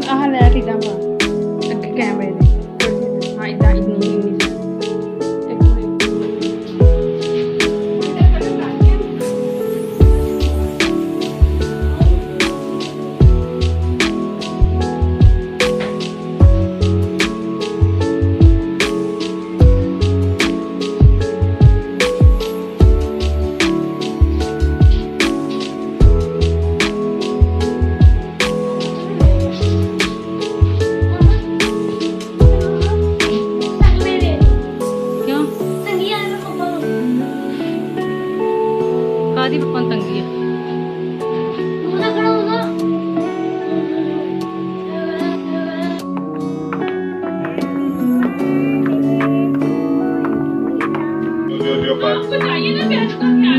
आह ले ठीक है कैमरे ने हाँ इतना इतनी एक मिनट आदि कौन तंगी है चाहिए ना